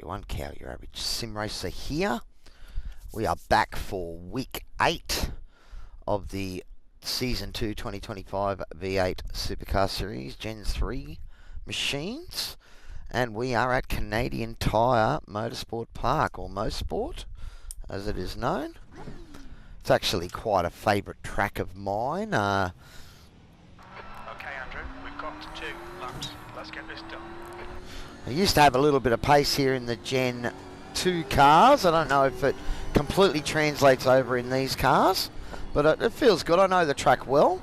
everyone, Cow, your average sim racer here. We are back for week 8 of the Season 2 2025 V8 Supercar Series Gen 3 machines. And we are at Canadian Tire Motorsport Park, or Mosport, as it is known. It's actually quite a favourite track of mine. Okay, Andrew, we've got 2 laps. Let's get this done. I used to have a little bit of pace here in the Gen 2 cars. I don't know if it completely translates over in these cars, but it feels good. I know the track well.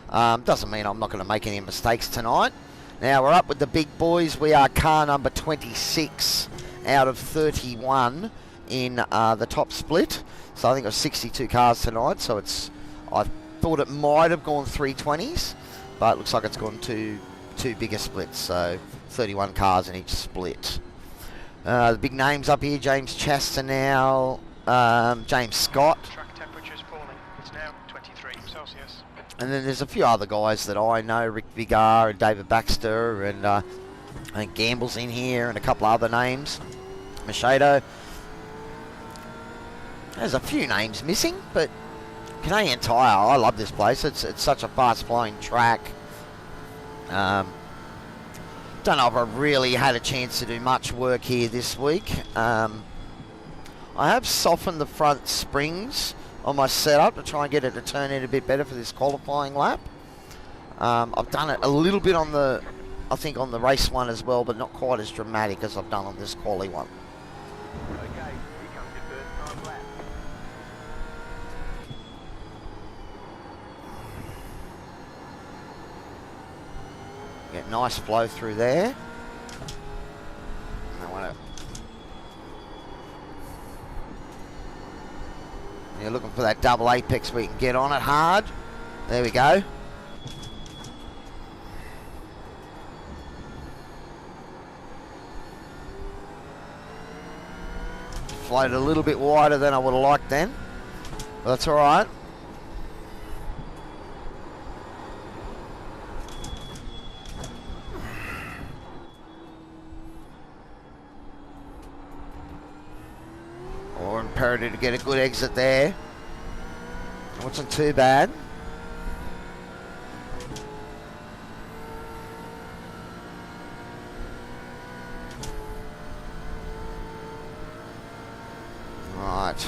Doesn't mean I'm not going to make any mistakes tonight. Now we're up with the big boys. We are car number 26 out of 31 in the top split. So I think it was 62 cars tonight. So I thought it might have gone 320s, but it looks like it's gone two bigger splits. So 31 cars in each split. The big names up here: James Chastanow, James Scott. Track temperature's falling. It's now 23 Celsius. And then there's a few other guys that I know: Rick Vigar and David Baxter, and I think Gamble's in here, and a couple other names. Machado. There's a few names missing, but Canadian Tire, I love this place. It's such a fast-flowing track. Don't know if I've really had a chance to do much work here this week. I have softened the front springs on my setup to try and get it to turn in a bit better for this qualifying lap. I've done it a little bit on the, I think on the race one as well, but not quite as dramatic as I've done on this quali one. Okay, here comes your first time lap. Get nice flow through there. I want to. You're looking for that double apex where you can get on it hard. There we go. Floated a little bit wider than I would have liked then, but that's all right. Or imperative to get a good exit there. Wasn't too bad. Right.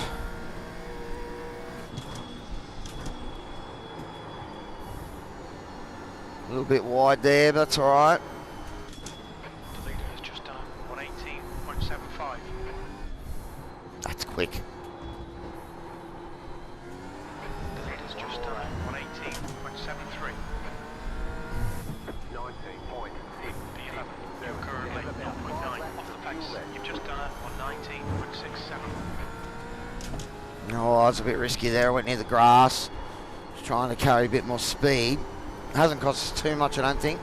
A little bit wide there, but that's all right. The leader has just done 118.75. That's quick. The leader's just done 118.73. 19.6. P11. You're currently 0.9 off the pace. You've just done it on 19.67. Oh, I was a bit risky there. I went near the grass. Just trying to carry a bit more speed. Hasn't cost us too much, I don't think.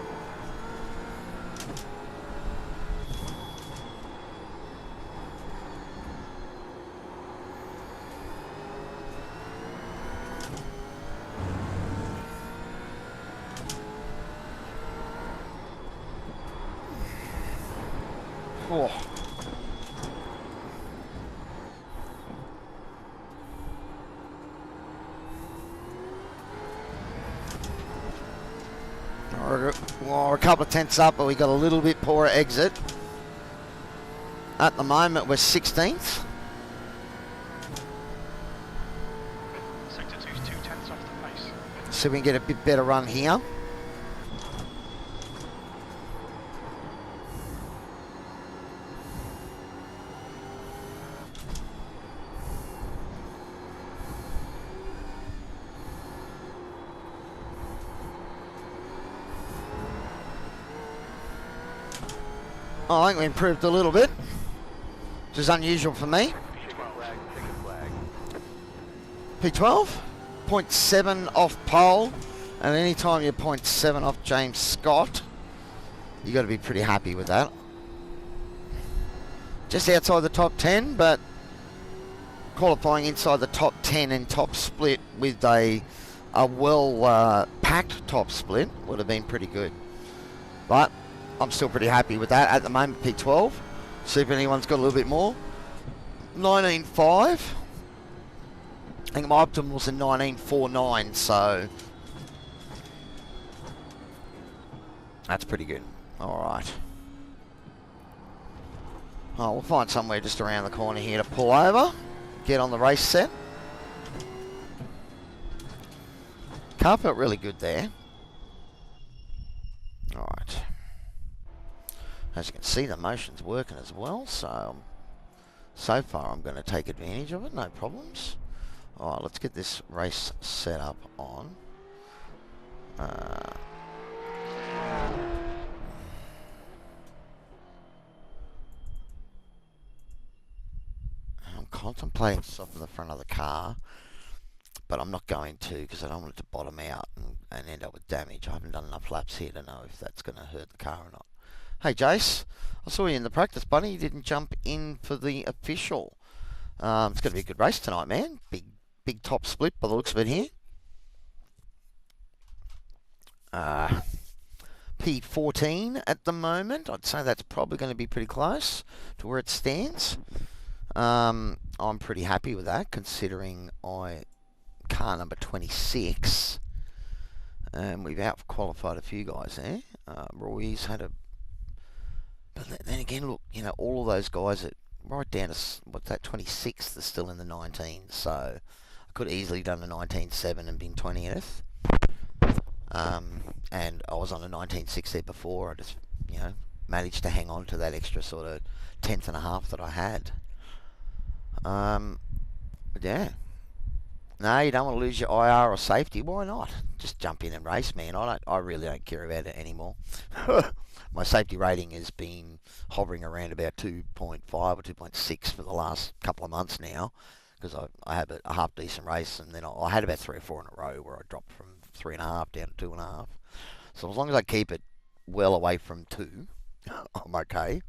Oh. We're a couple of tenths up, but we got a little bit poorer exit. At the moment, we're 16th. Sector 2's 2/10 off the pace. So we can get a bit better run here. Oh, I think we improved a little bit, which is unusual for me. P12, 0.7 off pole, and any time you're 0.7 off James Scott, you got to be pretty happy with that. Just outside the top 10, but qualifying inside the top 10 in top split with a well packed top split would have been pretty good. But I'm still pretty happy with that. At the moment, P12. See if anyone's got a little bit more. 19.5. I think my optimum was in 19.49, so that's pretty good. Alright. Oh, we'll find somewhere just around the corner here to pull over. Get on the race set. Car felt really good there. Alright. As you can see, the motion's working as well, so far I'm going to take advantage of it, no problems. Alright, let's get this race set up on. I'm contemplating stopping the front of the car, but I'm not going to because I don't want it to bottom out and end up with damage. I haven't done enough laps here to know if that's going to hurt the car or not. Hey Jace, I saw you in the practice, buddy. You didn't jump in for the official. It's going to be a good race tonight, man. Big top split by the looks of it here. P14 at the moment. I'd say that's probably going to be pretty close to where it stands. I'm pretty happy with that, considering car number 26. And we've out-qualified a few guys there. Roy's had a... But then again, look, you know, all of those guys at right down to, what's that, 26th are still in the 19s. So I could have easily done a 19.7 and been 20th. And I was on a 19.6 there before. I just, you know, managed to hang on to that extra sort of 10th and a half that I had. But yeah. No, you don't want to lose your IR or safety. Why not? Just jump in and race, man. I really don't care about it anymore. My safety rating has been hovering around about 2.5 or 2.6 for the last couple of months now, because I had a half decent race, and then I had about 3 or 4 in a row where I dropped from 3.5 down to 2.5. So as long as I keep it well away from 2, I'm okay.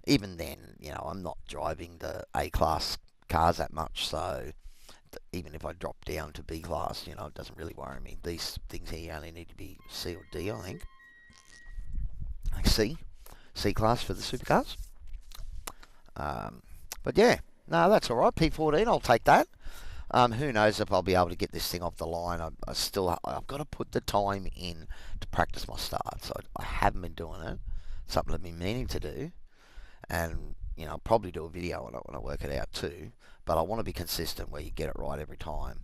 Even then, you know, I'm not driving the A-class cars that much, so even if I drop down to B-class, you know, it doesn't really worry me. These things here only need to be C or D, I think. Like C-class for the supercars. But yeah, no, that's all right. P14, I'll take that. Who knows if I'll be able to get this thing off the line. I've got to put the time in to practice my starts. I haven't been doing it. Something I've been meaning to do. And, you know, I'll probably do a video on it when I work it out too. But I want to be consistent where you get it right every time.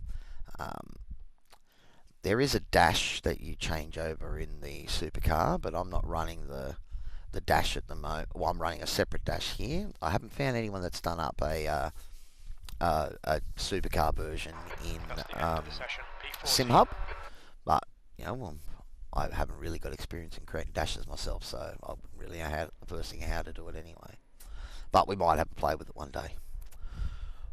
There is a dash that you change over in the supercar, but I'm not running the dash at the moment. Well, I'm running a separate dash here. I haven't found anyone that's done up a supercar version in SimHub, but you know, well, I haven't really got experience in creating dashes myself, so I wouldn't really know the first thing how to do it anyway. But we might have a play with it one day.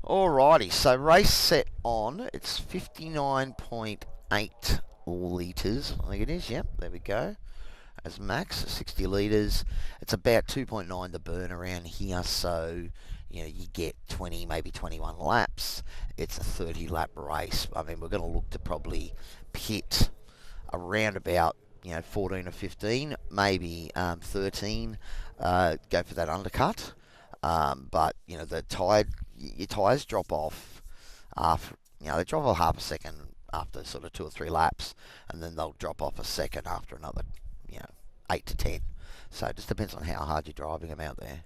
Alrighty, so race set on. It's 59.8 litres, I think it is. Yep, there we go. As max, 60 litres. It's about 2.9 to burn around here, so you know, you get 20, maybe 21 laps. It's a 30 lap race. I mean, we're going to look to probably pit around about, you know, 14 or 15, maybe 13. Go for that undercut. But you know, your tyres drop off after, you know, they drop off half a second after sort of 2 or 3 laps, and then they'll drop off a second after another, you know, 8 to 10. So it just depends on how hard you're driving them out there.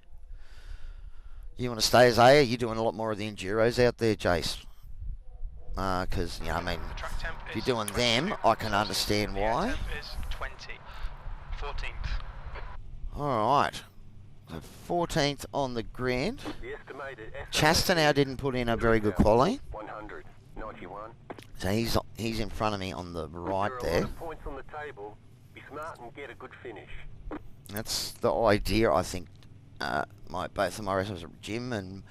You want to stay as A? You're doing a lot more of the enduros out there, Jace. Because, you know, I mean, if you're doing them, I can understand why. 14th. Alright. So 14th on the grid. Chastanau didn't put in a very good quali. 191. So he's in front of me on the right there. Points on the table. Be smart and get a good finish. That's the idea, I think. Both of my racers are Jim and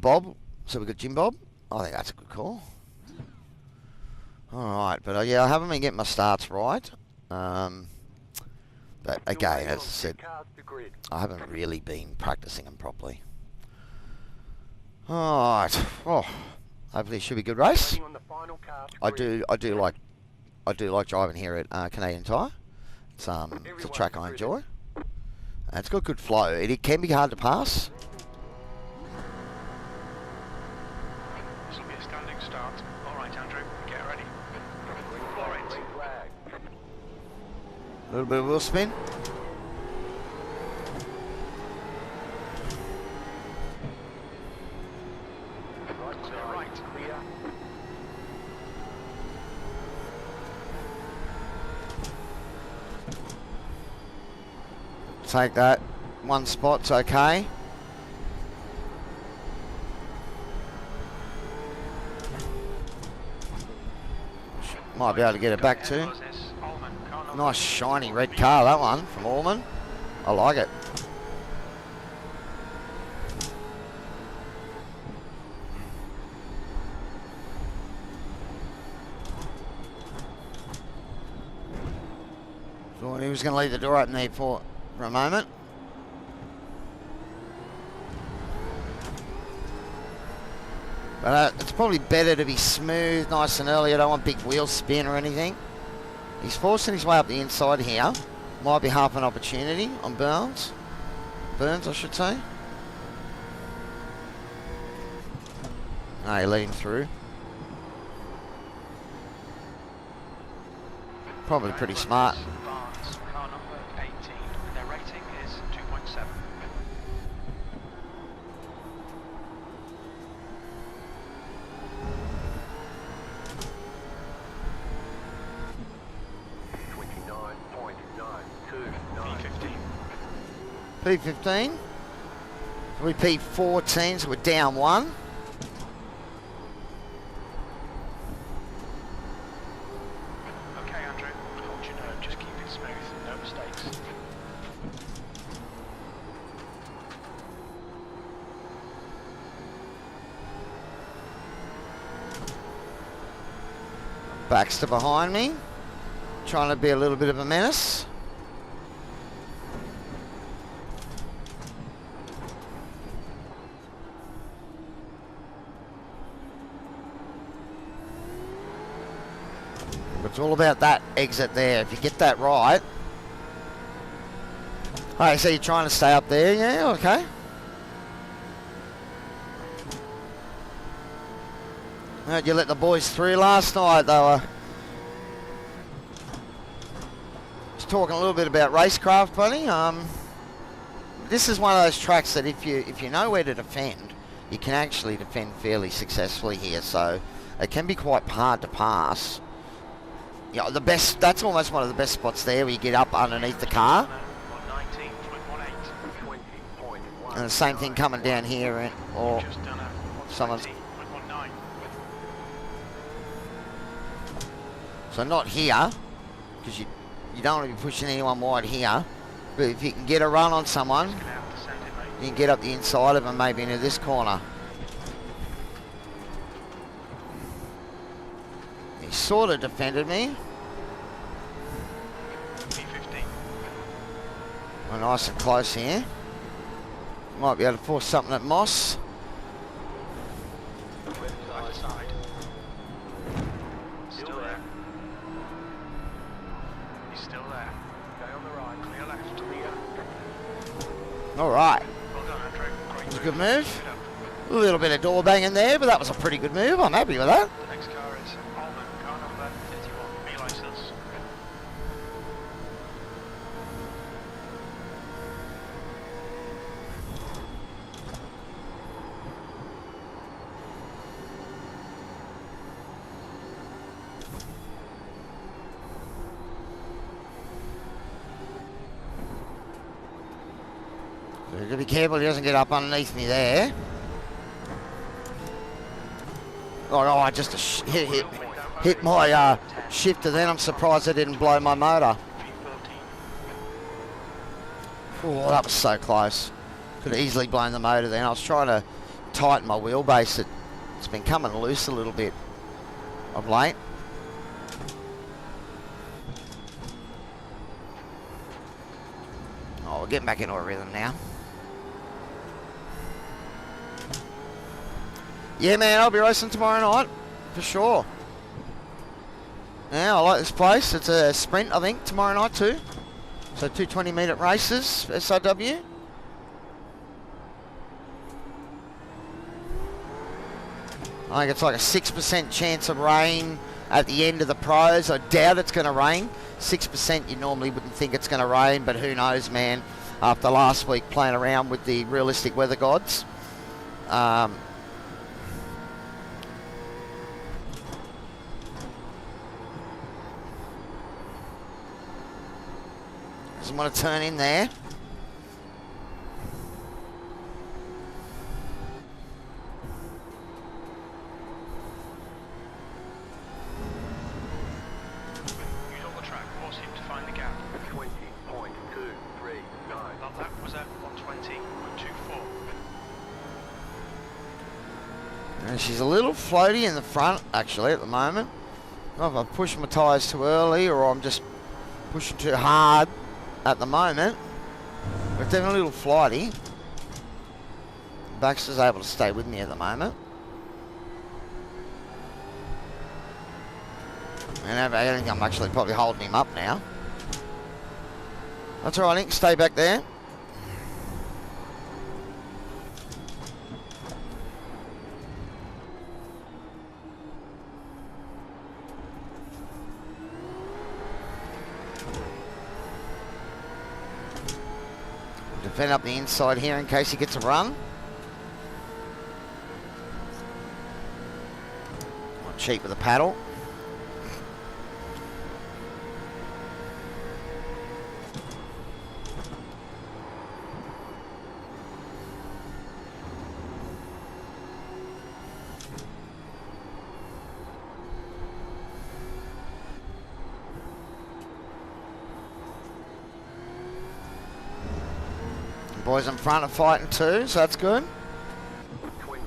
Bob. So we've got Jim Bob. I think that's a good call. Alright, but yeah, I haven't been getting my starts right. But again, as I said, I haven't really been practicing them properly. Alright. Oh, hopefully it should be a good race. I do like driving here at Canadian Tire. It's a track I enjoy. It's got good flow. It can be hard to pass. This will be a standing start. All right, Andrew, get ready. Floor it. Green flag. A little bit of wheel spin. Clear right. Clear. Take that. One spot's okay. Might be able to get it back too. Nice shiny red car, that one from Allman. I like it. Thought he was going to leave the door open there for a moment. But it's probably better to be smooth, nice and early. I don't want big wheel spin or anything. He's forcing his way up the inside here. Might be half an opportunity on Burns. Burns, I should say. No, you let him through. Probably pretty smart. Barnes, car number 18. Their rating is 2.7. P15. We P14, so we're down one. Okay, Andrew, hold your nerve, just keep it smooth, no mistakes. Baxter behind me, trying to be a little bit of a menace. It's all about that exit there. If you get that right. Hey, so you're trying to stay up there, yeah? Okay. Heard you let the boys through last night. They were just talking a little bit about racecraft, buddy. This is one of those tracks that if you know where to defend, you can actually defend fairly successfully here. So it can be quite hard to pass. You know, that's almost one of the best spots there where you get up underneath the car. And the same thing coming down here, or someone's. So not here, because you don't want to be pushing anyone wide here. But if you can get a run on someone, you can get up the inside of them, maybe into this corner. He sort of defended me. We're nice and close here. Might be able to force something at Moss. Left side. Still there. He's still there. Go on the right, clear left. Clear. All right. Well done, Andrew. Great. It was a good move. A little bit of door banging there, but that was a pretty good move. I'm happy with that. The next car is Allman, car number 31. B license. So you've got to be careful he doesn't get up underneath me there. Oh, no, I just hit my shifter then. I'm surprised I didn't blow my motor. Oh, that was so close. Could have easily blown the motor then. I was trying to tighten my wheelbase. It's been coming loose a little bit of late. Oh, we're getting back into a rhythm now. Yeah, man, I'll be racing tomorrow night, for sure. Yeah, I like this place. It's a sprint, I think, tomorrow night too. So 2 20-minute races, SRW. I think it's like a 6% chance of rain at the end of the pros. I doubt it's going to rain. 6% you normally wouldn't think it's going to rain, but who knows, man, after last week playing around with the realistic weather gods. Doesn't want to turn in there. Use all the track, force him to find the gap. 20.239. That was at 120.24. And she's a little floaty in the front, actually, at the moment. I don't know if I push my tyres too early or I'm just pushing too hard at the moment. But definitely a little flighty. Baxter's able to stay with me at the moment. And I think I'm actually probably holding him up now. That's all right, Nick. Stay back there. Defend up the inside here in case he gets a run. Not cheap with a paddle. Boys in front are fighting too, so that's good. 20.908.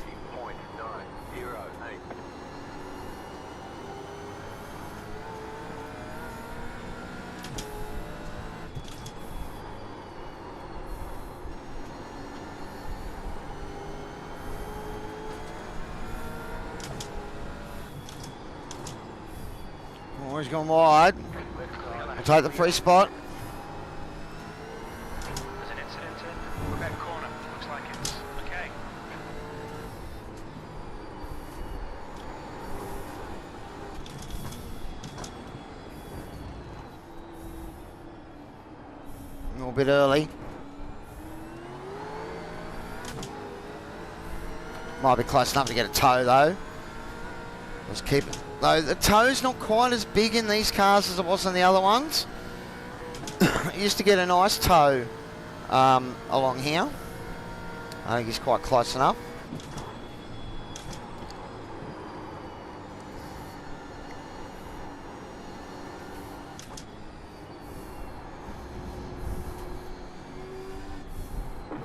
Oh, he's gone wide. I'll take the free spot. There's an incident in that corner. Looks like it's okay. A little bit early. Might be close enough to get a tow though. Let's keep it. Though the tow's not quite as big in these cars as it was in the other ones. I used to get a nice tow along here. I think he's quite close enough.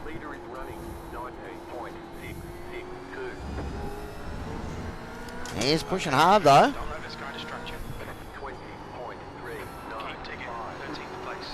Leader is running 19.662. He is pushing hard though. Don't let this guy distract you. 20.395. Keep digging. 13th place.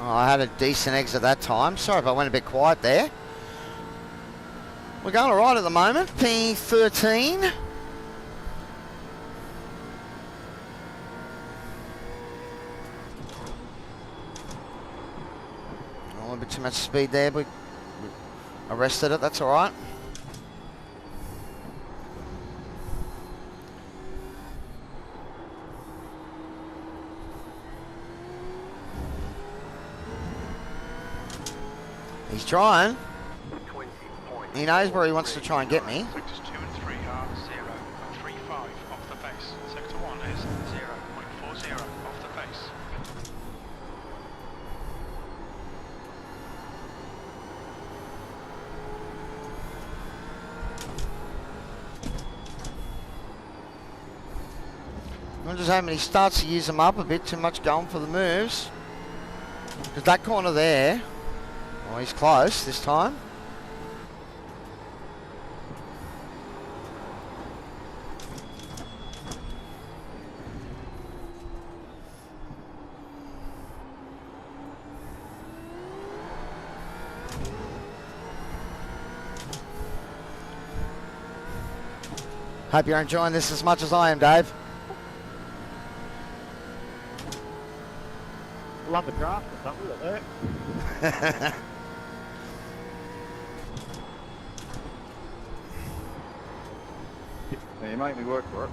Oh, I had a decent exit that time. Sorry if I went a bit quiet there. We're going all right at the moment. P13. A little bit too much speed there, but we arrested it. That's all right. He's trying. 20. He knows where he wants to try and get me. Sectors 2 and 3 are 0.35 off the pace. Sector 1 is 0.40 off the pace. I'm just hoping he starts to use them up a bit, too much going for the moves. Because that corner there, oh, he's close this time. Hope you're enjoying this as much as I am, Dave. Love the draft or something like that. Yeah, you make me work for it.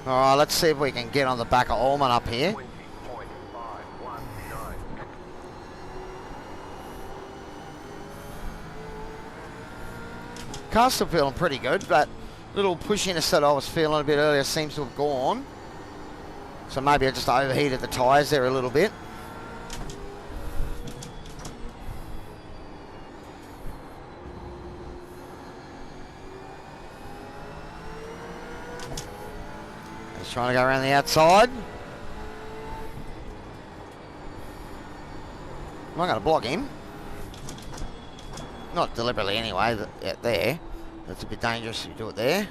Alright, let's see if we can get on the back of Allman up here. 20.519. Car's still feeling pretty good. That little pushiness that I was feeling a bit earlier seems to have gone. So maybe I just overheated the tyres there a little bit. He's trying to go around the outside. I'm not going to block him. Not deliberately anyway, there. That's a bit dangerous if you do it there.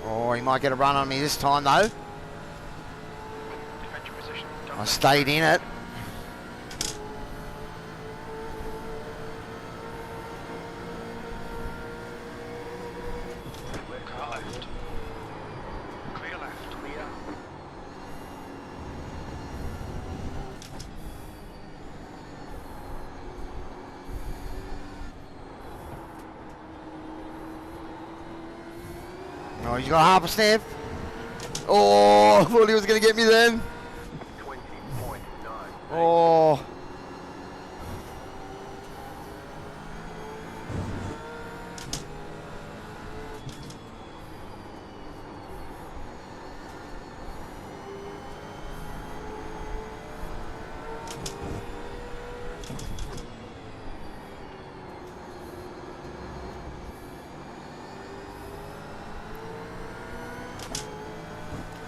Oh, he might get a run on me this time though. Defend your position. Don't I stayed in it. car left. Clear left. Clear. Oh, he's got half a step. Oh, I thought he was going to get me then. 20.9. Oh.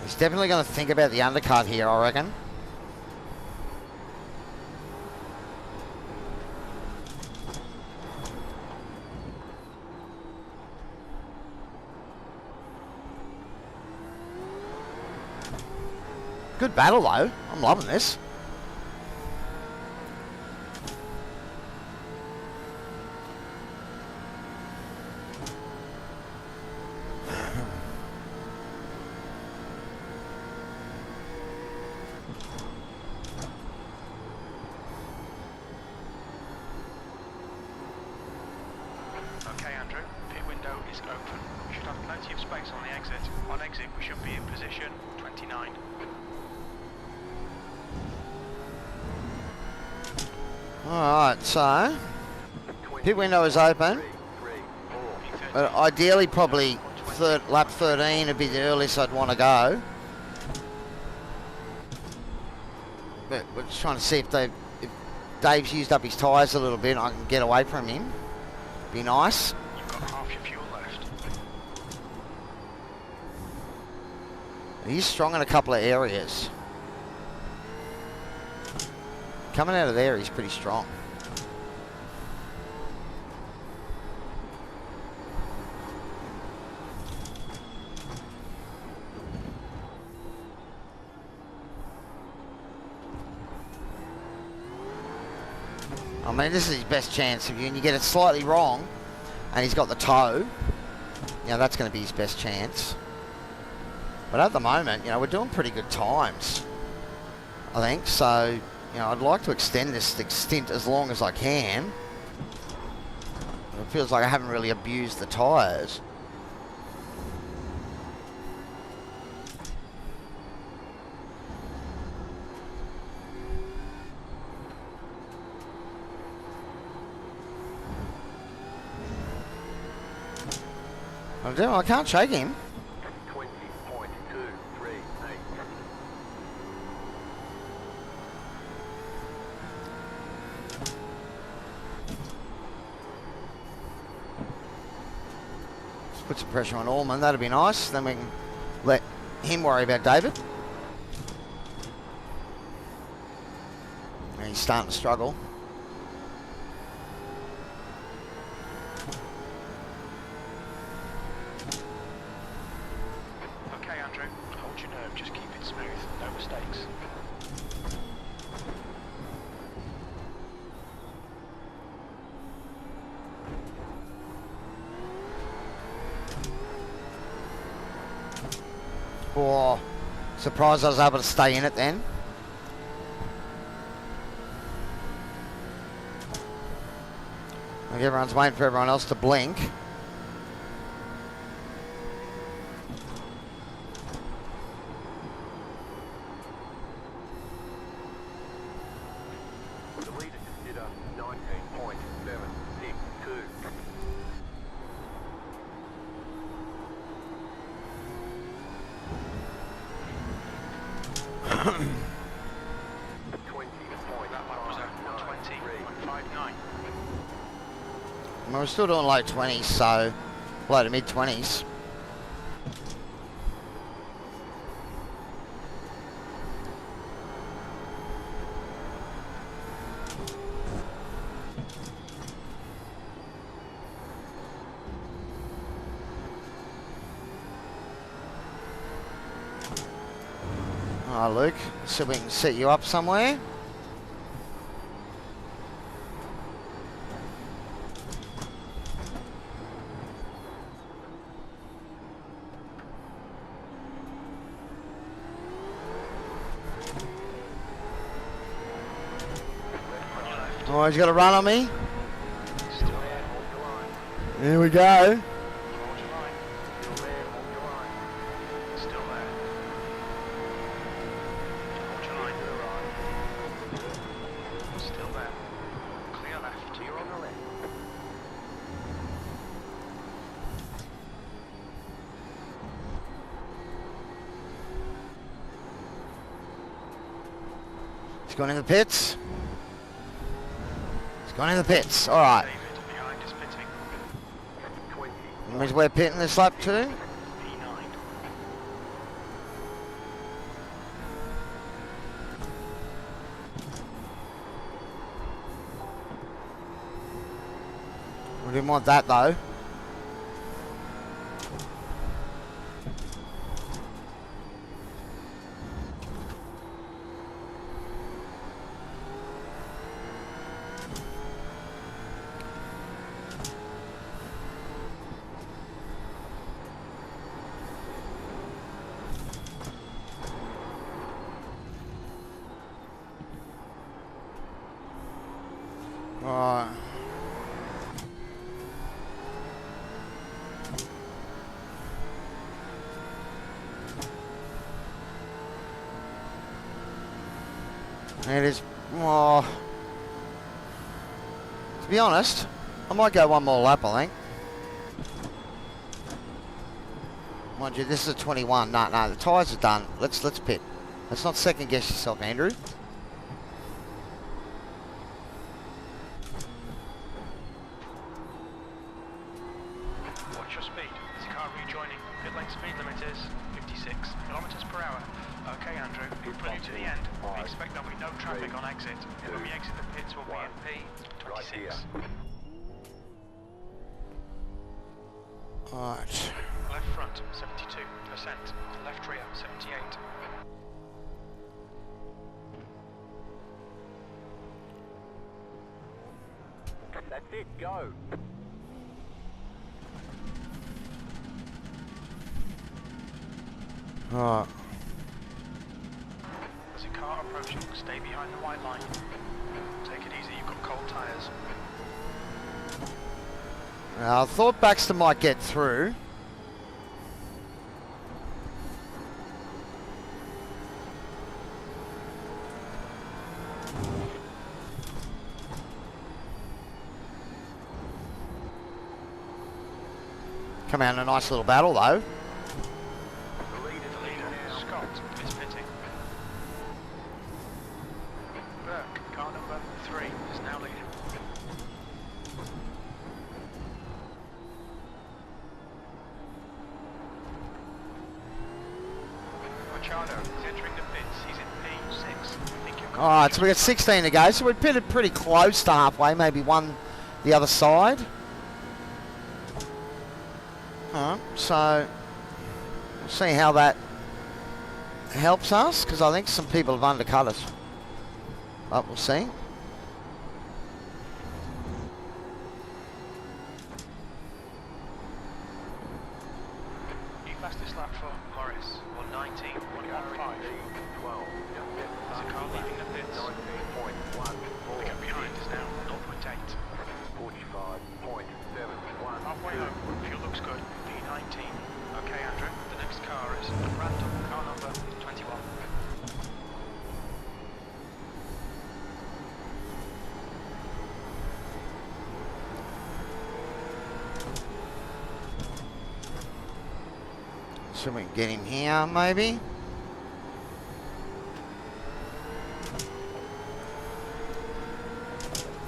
He's definitely going to think about the undercut here, I reckon. Good battle though. I'm loving this. Okay, Andrew. Pit window is open. We should have plenty of space on the exit. On exit, we should be in position 29. Alright, so pit window is open. 3, 4. But ideally probably lap 13 would be the earliest I'd want to go. But we're just trying to see if Dave's used up his tyres a little bit and I can get away from him. Be nice. You've got half your fuel left. He's strong in a couple of areas. Coming out of there, he's pretty strong. I mean, this is his best chance. If you get it slightly wrong, and he's got the toe, you know, that's going to be his best chance. But at the moment, you know, we're doing pretty good times, I think. So, you know, I'd like to extend this stint as long as I can. It feels like I haven't really abused the tyres. I can't shake him. Put some pressure on Allman, that'd be nice. Then we can let him worry about David. And he's starting to struggle. Okay, Andrew, hold your nerve, just keep it smooth, no mistakes. Oh, surprised I was able to stay in it then. Like everyone's waiting for everyone else to blink. The leader just did a 19.762. That lap was at 120.59. We're still doing low 20s, so low to mid 20s. Oh, Luke, see if we can set you up somewhere. Oh, he's got a run on me. Still there, hold your line. Here we go. Hold your line. Still there, hold your line. Still there. Hold your line. Still there. Clear left. You're on the left. He's gone in the pits. He's gone in the pits. All right. David, behind is pitting. 20. Means we're pitting this lap too. P9. We didn't want that though. Alright. It is. Oh. To be honest, I might go one more lap, I think. Mind you, this is a 21. No, the tyres are done. Let's pit. Let's not second guess yourself, Andrew. Watch your speed. Is the car rejoining? Pit lane speed limit is 56 kilometers per hour. Okay, Andrew, we'll put you to the end. We expect there'll be no traffic on exit. When we exit the pits, we'll be in Right here. P26. Alright. Left front, 72%. Left rear, 78. That's it, go. Alright. There's a car approaching. Stay behind the white line. Take it easy, you've got cold tyres. Now, I thought Baxter might get through. Come out in a nice little battle though. The leader, The leader, Scott, is pitting. Burke, car number 3, is now leading. the leader, Alright, so we got 16 to go, so we're pretty close to halfway, maybe one the other side. Alright, so we'll see how that helps us, because I think some people have undercut us. But we'll see. New fastest lap for Morris, 119, 115. 12. There's a car leaving the pits. 19.1. The gap behind is now 0.8. 45.71. Halfway home, fuel looks good, V19. Okay, Andrew, the next car is random, car number 21. So we can get him here, maybe.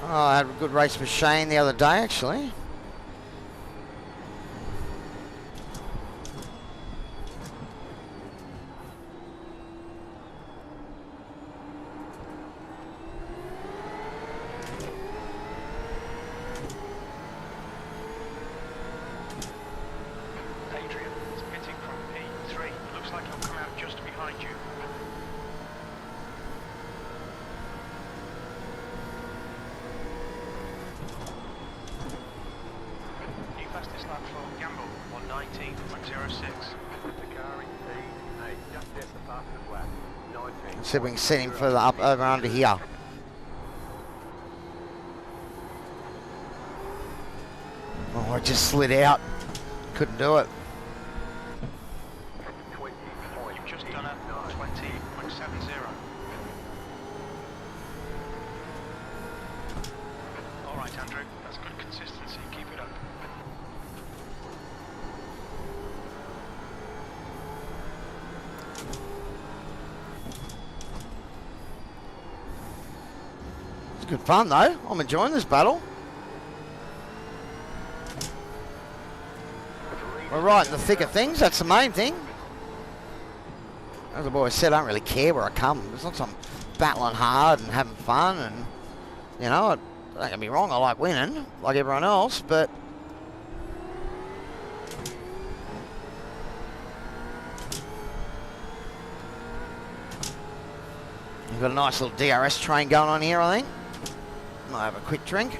Oh, I had a good race with Shane the other day, actually. Adrian is pitting from P3. Looks like he'll come out just behind you. New fastest lap for Gamble, 119.06. The car in P8. Just at the fastest lap. 19. Let's see if we can set him further up over under here. Oh, I just slid out. Couldn't do it. 20. You've just done a 20.70. Alright, Andrew, that's good consistency. Keep it up. It's good fun though. I'm enjoying this battle. We're right in the thick of things, that's the main thing. As the boys said, I don't really care where I come. It's not some battling hard and having fun and, you know, don't get me wrong, I like winning, like everyone else, but we've got a nice little DRS train going on here, I think. Might have a quick drink.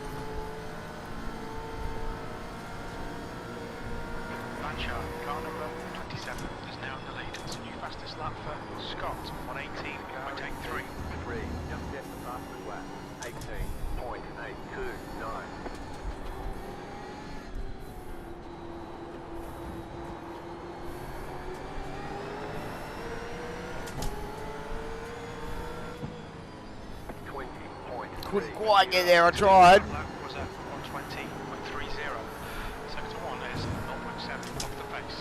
Blanchard, car number 27, is now in the lead. It's a new fastest lap for Scott, 118.83. 3. Just at the fastest lap. 18.829. Couldn't quite get there, I tried. Lap was at 120.30. Sector 1 is 0.7 off the pace.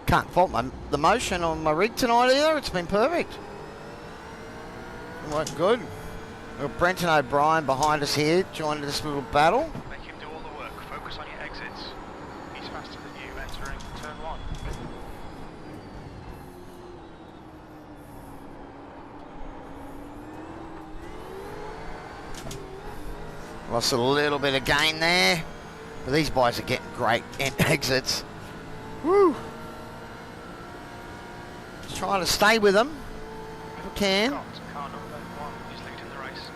Can't fault the motion on my rig tonight either, it's been perfect. It worked good. We've got Brenton O'Brien behind us here, joining this little battle. Make him do all the work. Focus on your exits. He's faster than you entering turn 1. Lost a little bit of gain there. But these boys are getting great exits. Woo! Just trying to stay with them if we can. Scott, car number 1, is leading the race.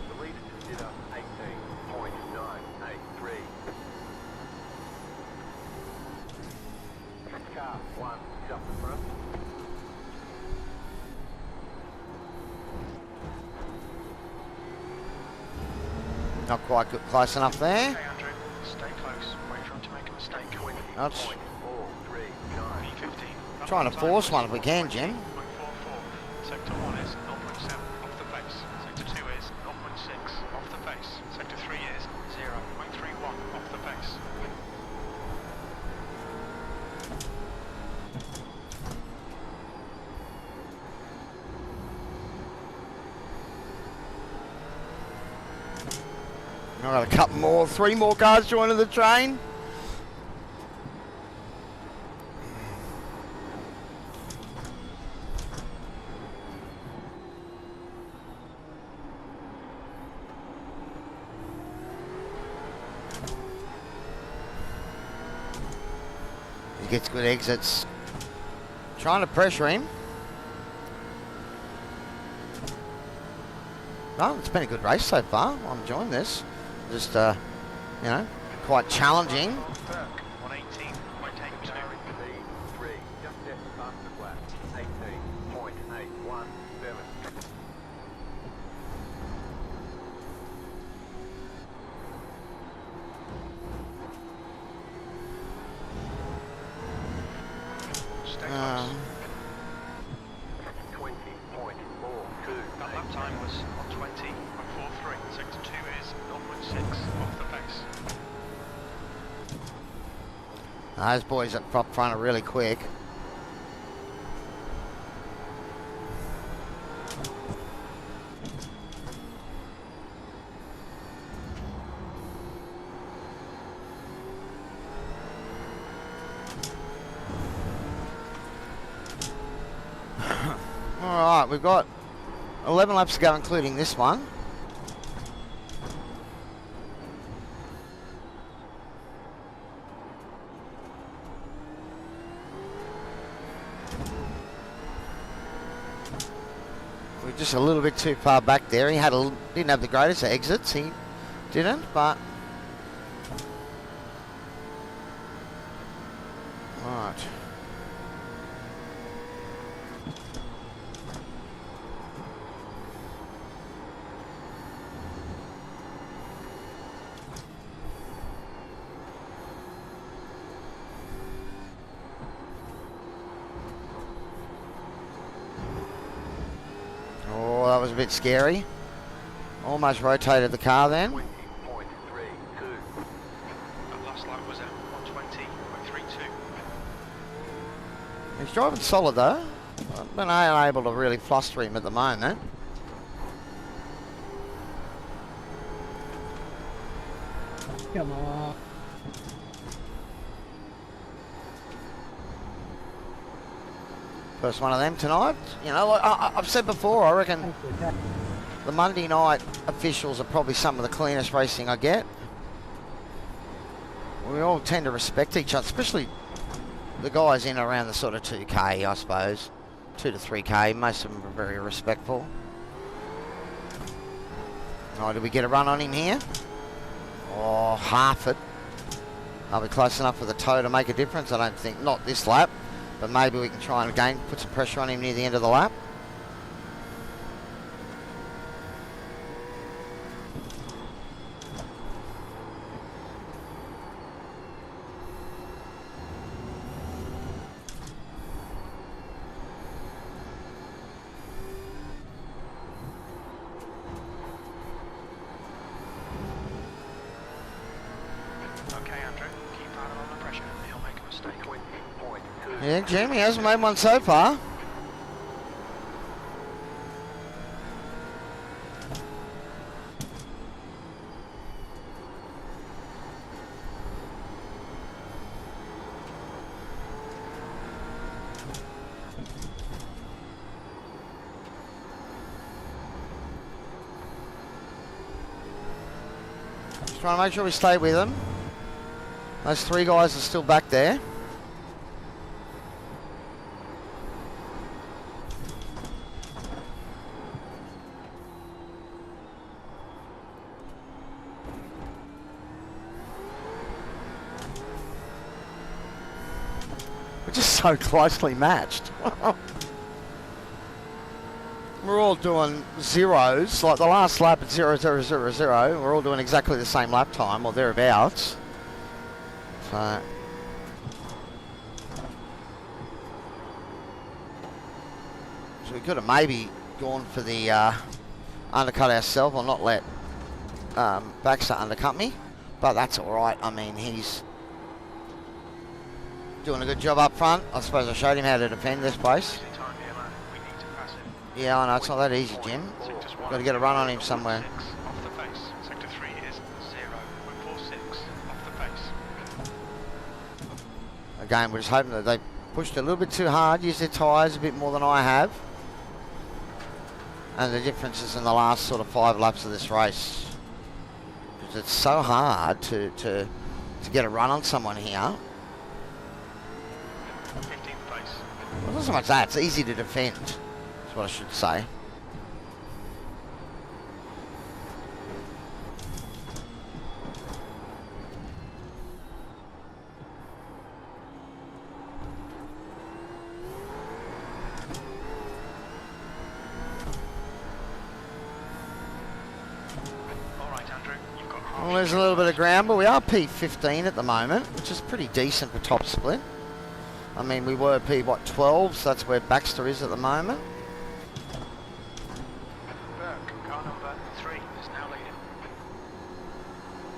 The leader did up 18.983. Car 1 just in front. Not quite close enough there. Okay, Andrew, stay close. Wait for him to make a mistake. That's 439. V15. trying to force one if we can, Jim. 0.44. Sector 1 is 0.7 off the pace. Sector 2 is 0.6 off the pace. Sector 3 is 0.31 off the pace. I've got a couple more, 3 more cars joining the train. He gets good exits. Trying to pressure him. No, it's been a good race so far. I'm enjoying this. Just, you know, quite challenging. On 18.82. P3, just at the fastest lap. 18.817. Stay close. 20.429. That lap time was on 20.43. Sector 2 is 0.6 off the pace. Those boys up front are really quick. All right, we've got 11 laps to go, including this one. We're just a little bit too far back there. He had didn't have the greatest exits. He didn't, but all right. Oh, that was a bit scary. Almost rotated the car then. 20.32. That last lap was at 120.32. He's driving solid though. I've been unable to really fluster him at the moment. Come on. First one of them tonight. You know, like I've said before, I reckon the Monday night officials are probably some of the cleanest racing I get. We all tend to respect each other, especially the guys in around the sort of 2K, I suppose. 2 to 3K, most of them are very respectful. Oh, did we get a run on him here? Oh, half it. Are we close enough with a toe to make a difference? I don't think, not this lap. But maybe we can try and again put some pressure on him near the end of the lap. Okay, Andrew, keep Adam under pressure. He'll make a mistake. 20.2. Yeah, Jamie hasn't made one so far. Just trying to make sure we stay with them. Those 3 guys are still back there. We're just so closely matched. We're all doing zeros, like the last lap at 0.000. We're all doing exactly the same lap time or thereabouts. So we could have maybe gone for the undercut ourselves or not let Baxter undercut me, but that's all right. I mean, he's doing a good job up front. I suppose I showed him how to defend this place. Easy time here, man. We need to pass him. Yeah, I know, it's not that easy, Jim. Sector's Got to get a run on him somewhere. 1.6 off the pace. Sector 3 is Again, we're just hoping that they pushed a little bit too hard, used their tyres a bit more than I have. And the difference is in the last sort of 5 laps of this race. Because it's so hard to get a run on someone here. 15th place. Well, it's not so much that, it's easy to defend. That's what I should say. Well, there's a little bit of ground, but we are P15 at the moment, which is pretty decent for top split. I mean, we were P12, so that's where Baxter is at the moment. Burke, car number 3, is now leading.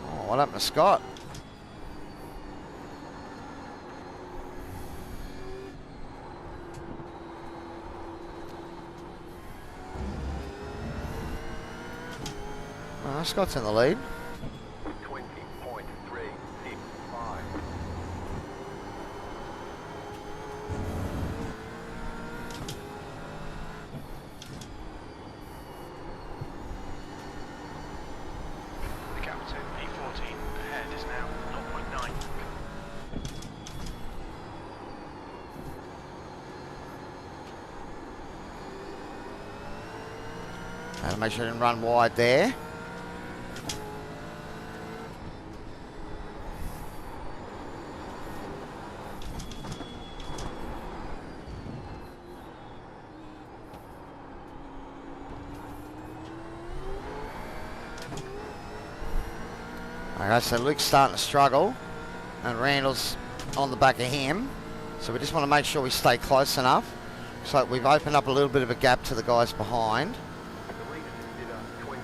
Oh, what happened to Scott? Oh, Scott's in the lead. 20.365. The gap to P14 ahead is now 0.9. And make sure I didn't run wide there. Okay, so Luke's starting to struggle, and Randall's on the back of him. So we just want to make sure we stay close enough. So we've opened up a little bit of a gap to the guys behind. The leader just did a 20.437.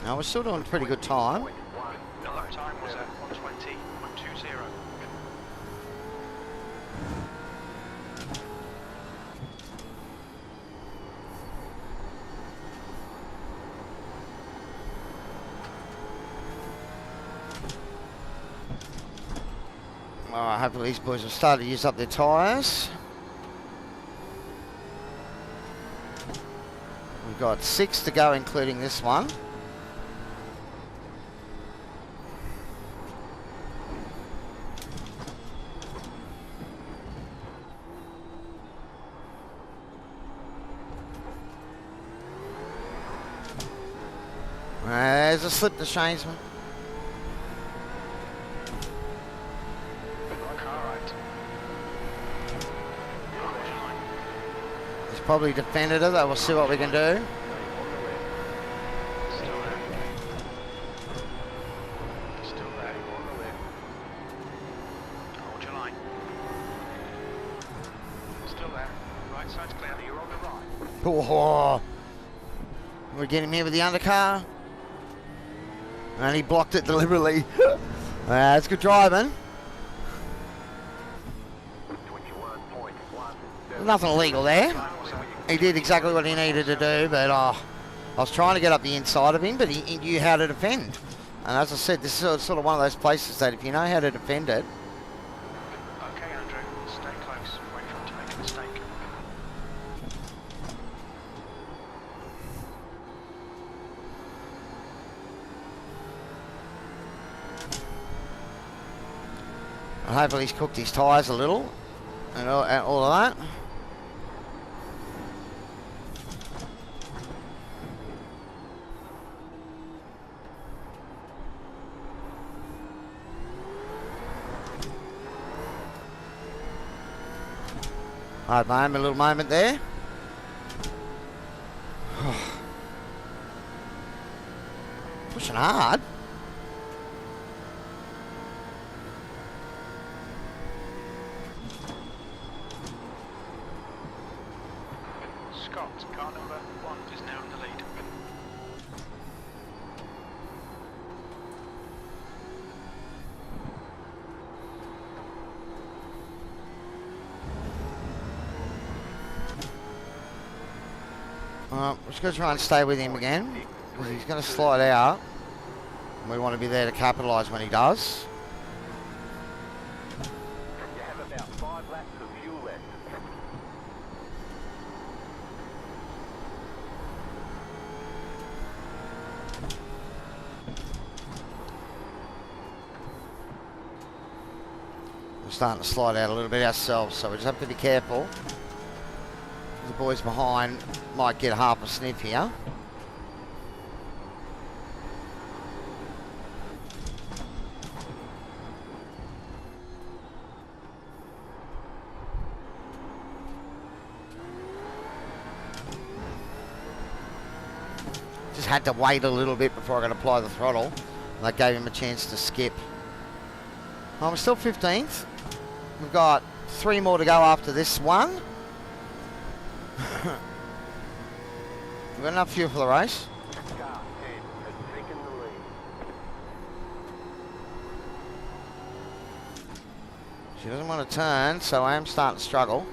Now we're still doing a pretty good time. The lap time was at 120.20. Alright, hopefully these boys will start to use up their tyres. We've got 6 to go, including this one. There's a slip to Shainesman. He's probably defended it, though. We'll see what we can do. Still there. Still there. Hold your line. Still there. Right side's clear. You're on the right. Oh, we get him here with the undercar. And he blocked it deliberately. That's good driving. 21.1. Nothing illegal there. He did exactly what he needed to do, but I was trying to get up the inside of him, but he knew how to defend. And as I said, this is sort of one of those places that if you know how to defend it. Okay, Andrew. Stay close. Wait for him to make a mistake. And hopefully he's cooked his tyres a little and all of that. Alright, mate, a little moment there. Pushing hard. Scott, car number 1 is now in the lead. We're just going to try and stay with him again, because he's going to slide out. And we want to be there to capitalise when he does. You have about 5 laps of fuel left. We're starting to slide out a little bit ourselves, so we just have to be careful. The boys behind might get half a sniff here. Just had to wait a little bit before I could apply the throttle. And that gave him a chance to skip. Oh, we're still 15th. We've got 3 more to go after this one. We've got enough fuel for the race. Car 10 has taken the lead. She doesn't want to turn, so I am starting to struggle.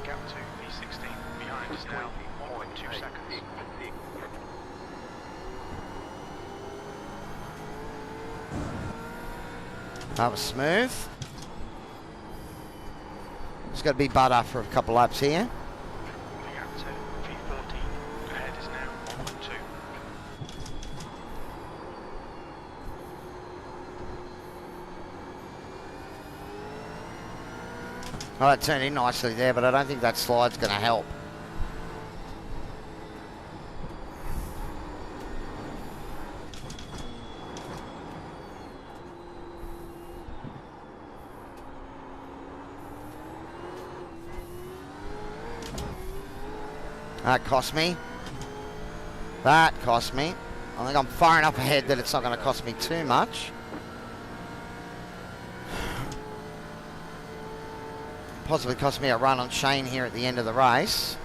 Gap to V16 behind us now, 1.2 seconds. That was smooth. It's got to be butter for a couple laps here. The gap to V14 ahead is now 1.2. Oh, that turned in nicely there, but I don't think that slide's going to help. That cost me. That cost me. I think I'm far enough ahead that it's not going to cost me too much. Possibly cost me a run on Shane here at the end of the race.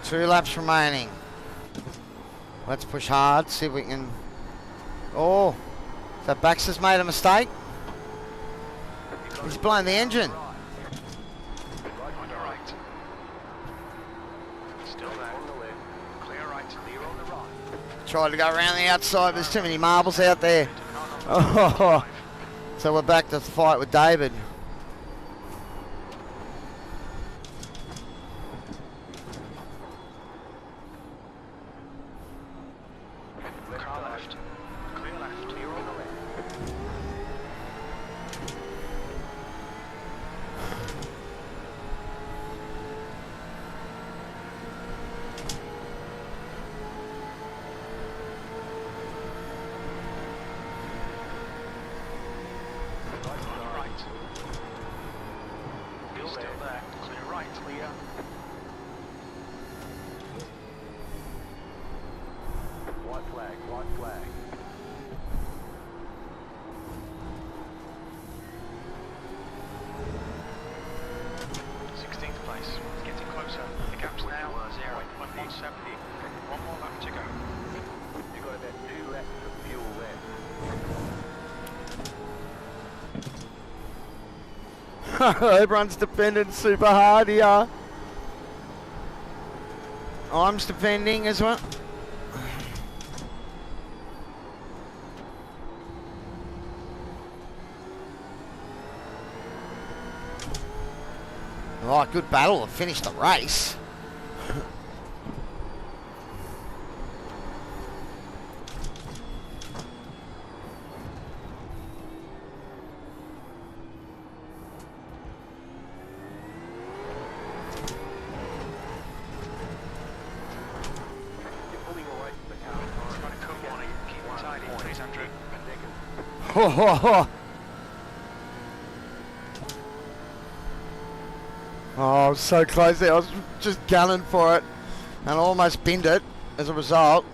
Two laps remaining. Let's push hard, see if we can... Oh, that Baxter's made a mistake. He's blown the engine. On your right. Still there. Clear right. Clear on the right. Tried to go around the outside, there's too many marbles out there. Oh, so we're back to the fight with David. Car left. Clear left. Clear on the left. On your right. Still there. Clear right. Clear. White flag, white flag. Place. It's getting closer. The gap's now 0.17. One more lap to go. You've got about 2 laps of fuel left. Everyone's defending super hard here. I'm defending as well. Oh, good battle to finish the race. You're pulling away from the car. Got a code warning. Keep it tidy, please, Andrew. Seconds. Ho, ho, ho. Oh, I was so close there. I was just gunning for it and almost binned it as a result.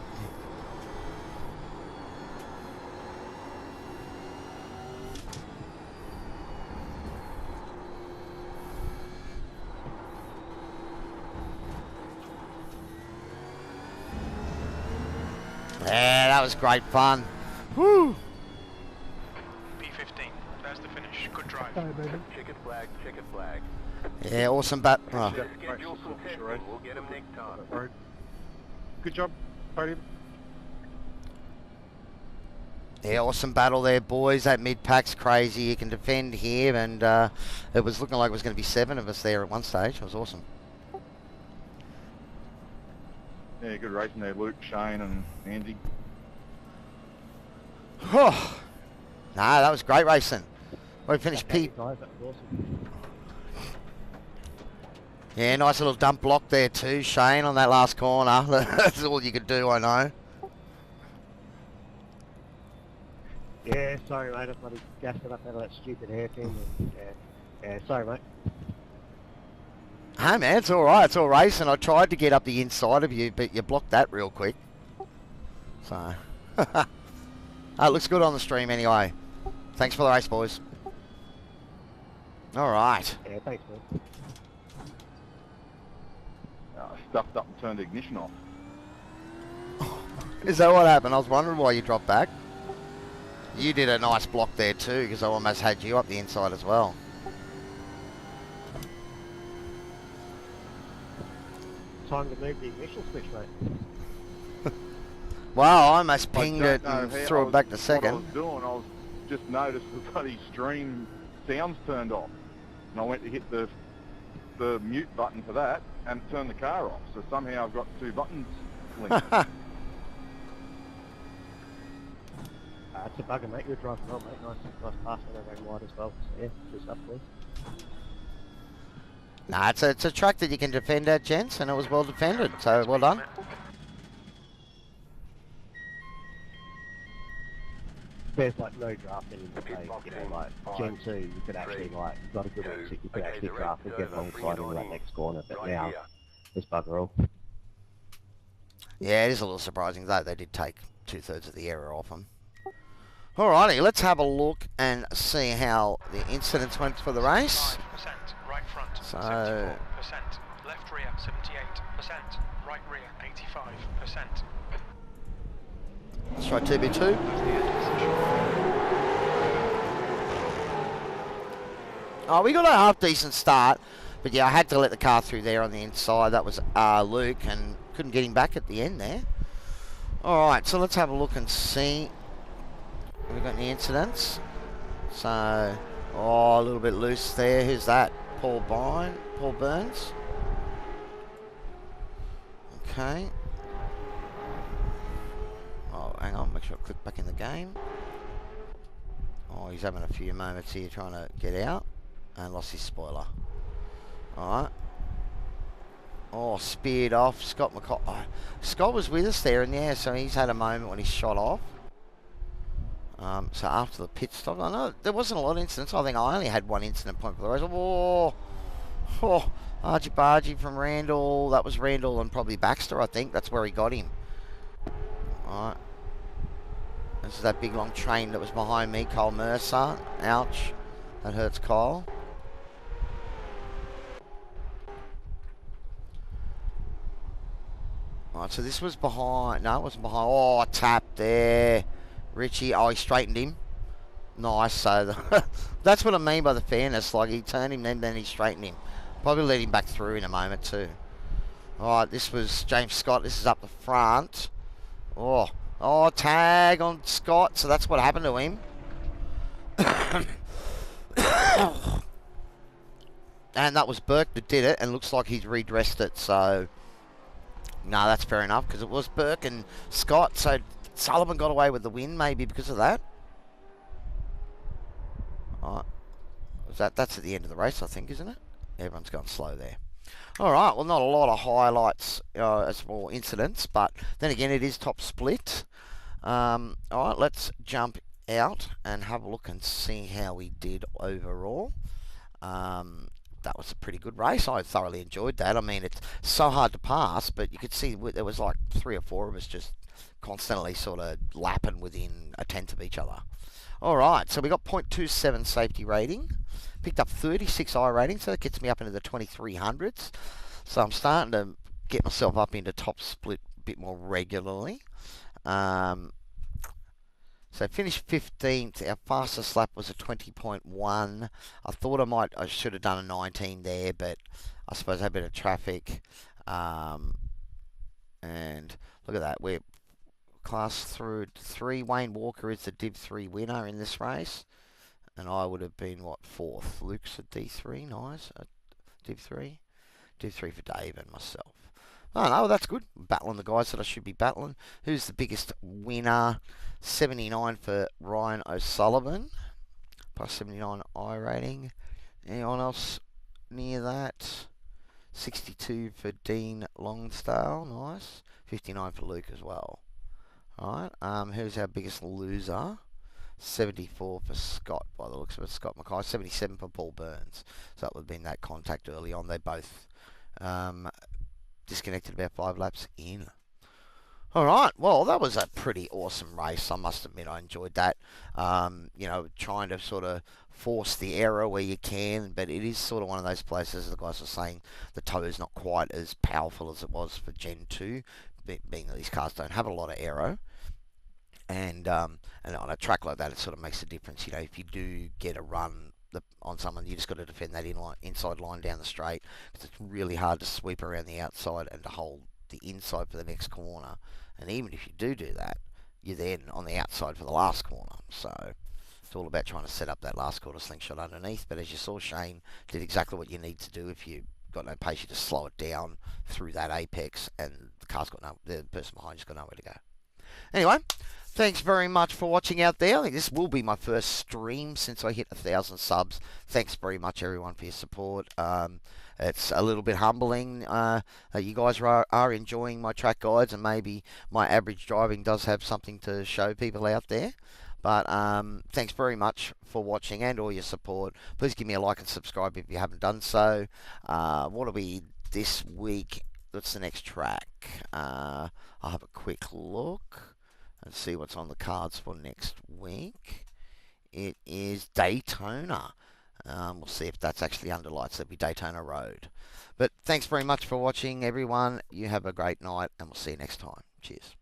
Yeah, that was great fun. Woo! P15, there's the finish. Good drive. Chicken flag, chicken flag. Yeah, awesome bat. Oh. Schedule some testing. We'll get him next time. Right. Good job, podium. Yeah, awesome battle there, boys. That mid-pack's crazy. You can defend here, and it was looking like it was going to be 7 of us there at one stage. It was awesome. Yeah, good racing there, Luke, Shane and Andy. Oh. No, that was great racing. We finished P. That was awesome. Yeah, nice little dump block there too, Shane, on that last corner. That's all you could do, I know. Yeah, sorry mate, I bloody gassed it up out of that stupid hairpin. Yeah, sorry mate. Hey man, it's alright, it's all racing. I tried to get up the inside of you, but you blocked that real quick. So, it looks good on the stream anyway. Thanks for the race, boys. Alright. Yeah, thanks mate. I stuffed up and turned the ignition off. Is that what happened? I was wondering why you dropped back. You did a nice block there too, because I almost had you up the inside as well. Time to move the ignition switch mate. Wow, I almost I pinged don't it know and how threw I it back to what I second. was doing, I was just noticed the bloody stream sounds turned off. And I went to hit the mute button for that and turn the car off. So somehow I've got 2 buttons linked. It's a bugger mate, you're driving well mate, nice pass on that wide as well. So yeah, good stuff please. Nah, it's a track that you can defend at, gents, and it was well defended, so well done. There's like no drafting in the play, you know, like Gen 2 you could actually like, you've got a good one, you could actually draft and get alongside into that next corner, but now it's bugger all. Yeah, it is a little surprising though, they did take 2/3 of the error off them. Alrighty, let's have a look and see how the incidents went for the race. 5%, right front, So 74%, left rear 78%, right rear 85%. let's try 2v2. Oh, we got a half decent start, but yeah, I had to let the car through there on the inside. That was Luke, and couldn't get him back at the end there. Alright, so let's have a look and see. Have we got any incidents? So, oh, a little bit loose there. Who's that? Paul Burns. Okay. Oh, hang on, make sure I click back in the game. Oh, he's having a few moments here trying to get out. And lost his spoiler. Alright. Oh, speared off. Scott Scott was with us there, and yeah, so he's had a moment when he shot off. So after the pit stop, I know there wasn't a lot of incidents. I think I only had 1 incident point for the race. Oh, Archie Bargy from Randall. That was Randall and probably Baxter, I think. That's where he got him. Alright. This is that big long train that was behind me, Cole Mercer. Ouch. That hurts Kyle. Alright, so this was behind. No, it wasn't behind. Oh, tap there. Richie, oh, he straightened him. Nice, so that's what I mean by the fairness. Like, he turned him, then he straightened him. Probably let him back through in a moment, too. Alright, this was James Scott. This is up the front. Oh, tag on Scott. So that's what happened to him. And that was Burke that did it, and looks like he's redressed it, so... No, that's fair enough, because it was Burke and Scott, so Sullivan got away with the win, maybe because of that. Alright. That's at the end of the race, I think, isn't it? Everyone's gone slow there. Alright, well, not a lot of highlights as for incidents, but then again, it is top split. Alright, let's jump out and have a look and see how we did overall. that was a pretty good race. I thoroughly enjoyed that. I mean, it's so hard to pass, but you could see there was like 3 or 4 of us just constantly sort of lapping within a tenth of each other. All right, so we got 0.27 safety rating. Picked up 36 iRating, so that gets me up into the 2300s. So I'm starting to get myself up into top split a bit more regularly. So finished 15th. Our fastest lap was a 20.1. I thought I should have done a 19 there, but I suppose I had a bit of traffic. And look at that. We're class through 3. Wayne Walker is the Div 3 winner in this race. And I would have been, what, 4th? Luke's a D3, nice. Div 3. Div 3 for Dave and myself. Oh, no, that's good. Battling the guys that I should be battling. Who's the biggest winner? 79 for Ryan O'Sullivan. Plus 79 iRating. Anyone else near that? 62 for Dean Longstale. Nice. 59 for Luke as well. Alright. Who's our biggest loser? 74 for Scott, by the looks of it. Scott Mackay. 77 for Paul Burns. So that would have been that contact early on. They both disconnected about 5 laps in. Alright, well, that was a pretty awesome race. I must admit I enjoyed that. You know, trying to sort of force the error where you can, but it is sort of one of those places, as the guys were saying, the toe is not quite as powerful as it was for Gen 2, being that these cars don't have a lot of aero. And on a track like that, it sort of makes a difference. You know, if you do get a run on someone, you just got to defend that inside line down the straight, because it's really hard to sweep around the outside and to hold the inside for the next corner. And even if you do that, you're then on the outside for the last corner. So it's all about trying to set up that last quarter slingshot underneath. But as you saw, Shane did exactly what you need to do. If you've got no pace, you just slow it down through that apex, and the person behind you's got nowhere to go. Anyway, thanks very much for watching out there. I think this will be my first stream since I hit 1,000 subs. Thanks very much, everyone, for your support. It's a little bit humbling that you guys are enjoying my track guides, and maybe my average driving does have something to show people out there. But thanks very much for watching and all your support. Please give me a like and subscribe if you haven't done so. What are we this week? What's the next track? I'll have a quick look and see what's on the cards for next week. It is Daytona. We'll see if that's actually under lights. That'll be Daytona Road. But thanks very much for watching, everyone. You have a great night, and we'll see you next time. Cheers.